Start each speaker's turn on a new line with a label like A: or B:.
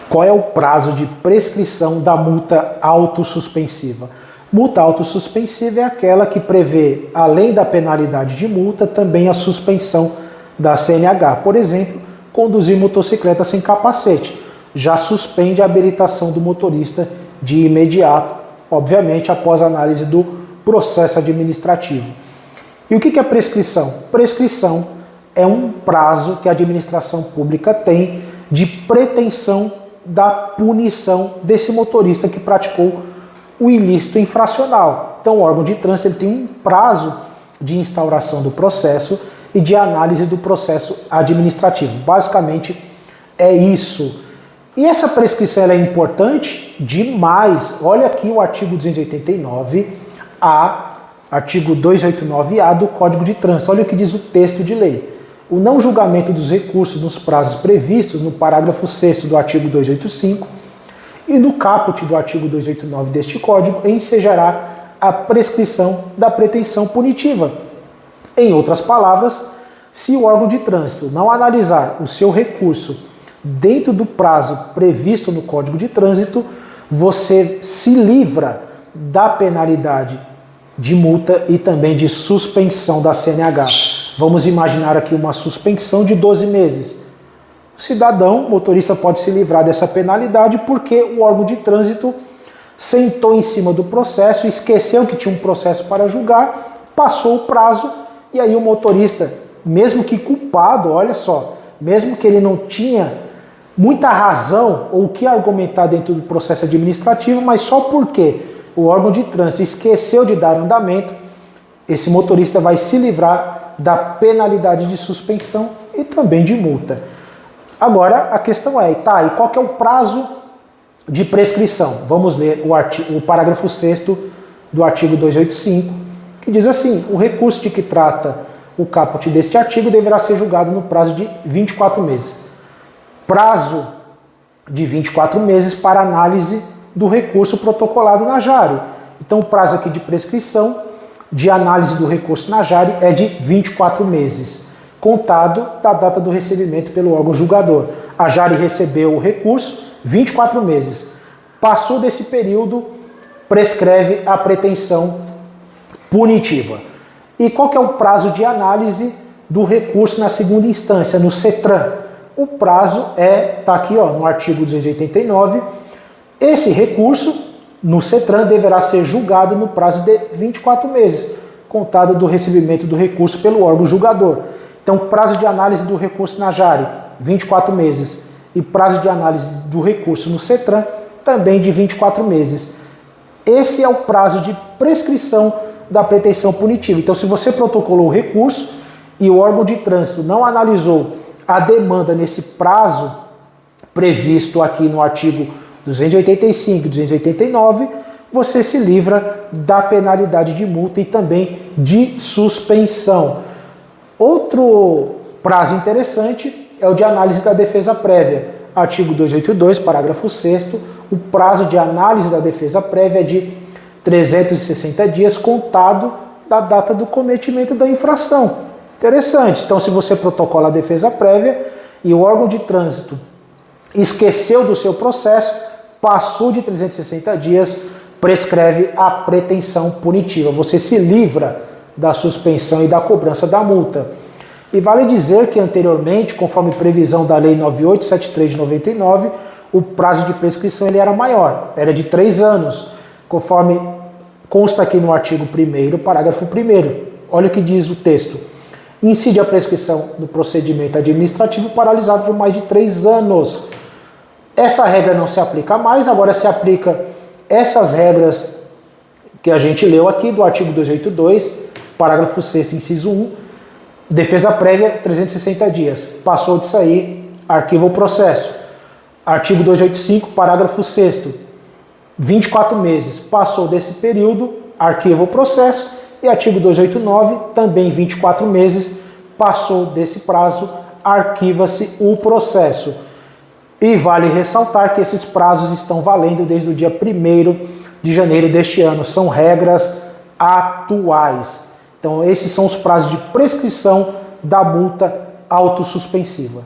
A: Qual é o prazo de prescrição da multa autossuspensiva? Multa autossuspensiva é aquela que prevê, além da penalidade de multa, também a suspensão da CNH. Por exemplo, conduzir motocicleta sem capacete. Já suspende a habilitação do motorista de imediato, obviamente após análise do processo administrativo. E o que é prescrição? Prescrição é um prazo que a administração pública tem de pretensão da punição desse motorista que praticou o ilícito infracional. Então o órgão de trânsito ele tem um prazo de instauração do processo e de análise do processo administrativo. Basicamente é isso. E essa prescrição ela é importante demais. Olha aqui o artigo 289-A, artigo 289-A do Código de Trânsito. Olha o que diz o texto de lei. O não julgamento dos recursos nos prazos previstos no parágrafo 6º do artigo 285 e no caput do artigo 289 deste Código ensejará a prescrição da pretensão punitiva. Em outras palavras, se o órgão de trânsito não analisar o seu recurso dentro do prazo previsto no Código de Trânsito, você se livra da penalidade de multa e também de suspensão da CNH. Vamos imaginar aqui uma suspensão de 12 meses. O cidadão, motorista, pode se livrar dessa penalidade porque o órgão de trânsito sentou em cima do processo, esqueceu que tinha um processo para julgar, passou o prazo e aí o motorista, mesmo que culpado, olha só, mesmo que ele não tinha muita razão ou o que argumentar dentro do processo administrativo, mas só porque o órgão de trânsito esqueceu de dar andamento, esse motorista vai se livrar da penalidade de suspensão e também de multa. Agora a questão é, tá, e qual que é o prazo de prescrição? Vamos ler o parágrafo 6º do artigo 285, que diz assim: o recurso de que trata o caput deste artigo deverá ser julgado no prazo de 24 meses. Prazo de 24 meses para análise do recurso protocolado na JARE. Então o prazo aqui de prescrição de análise do recurso na JARE é de 24 meses, contado da data do recebimento pelo órgão julgador. A JARE recebeu o recurso, 24 meses. Passou desse período, prescreve a pretensão punitiva. E qual que é o prazo de análise do recurso na segunda instância, no CETRAN? O prazo está aqui no artigo 289. Esse recurso no CETRAN deverá ser julgado no prazo de 24 meses, contado do recebimento do recurso pelo órgão julgador. Então, prazo de análise do recurso na JARE, 24 meses. E prazo de análise do recurso no CETRAN, também de 24 meses. Esse é o prazo de prescrição da pretensão punitiva. Então, se você protocolou o recurso e o órgão de trânsito não analisou a demanda nesse prazo previsto aqui no artigo 285 e 289, você se livra da penalidade de multa e também de suspensão. Outro prazo interessante é o de análise da defesa prévia. Artigo 282, parágrafo 6º, o prazo de análise da defesa prévia é de 360 dias contado da data do cometimento da infração. Interessante. Então, se você protocola a defesa prévia e o órgão de trânsito esqueceu do seu processo, passou de 360 dias, prescreve a pretensão punitiva. Você se livra da suspensão e da cobrança da multa. E vale dizer que anteriormente, conforme previsão da Lei 9873 de 99, o prazo de prescrição ele era maior, era de 3 anos, conforme consta aqui no artigo 1º, parágrafo 1º. Olha o que diz o texto. Incide a prescrição do procedimento administrativo paralisado por mais de 3 anos. Essa regra não se aplica mais, agora se aplica essas regras que a gente leu aqui do artigo 282, parágrafo 6º, inciso 1, defesa prévia 360 dias. Passou de sair, arquiva o processo. Artigo 285, parágrafo 6º, 24 meses. Passou desse período, arquiva o processo. E artigo 289, também 24 meses. Passou desse prazo, arquiva-se o processo. E vale ressaltar que esses prazos estão valendo desde o dia 1º de janeiro deste ano. São regras atuais. Então, esses são os prazos de prescrição da multa autossuspensiva.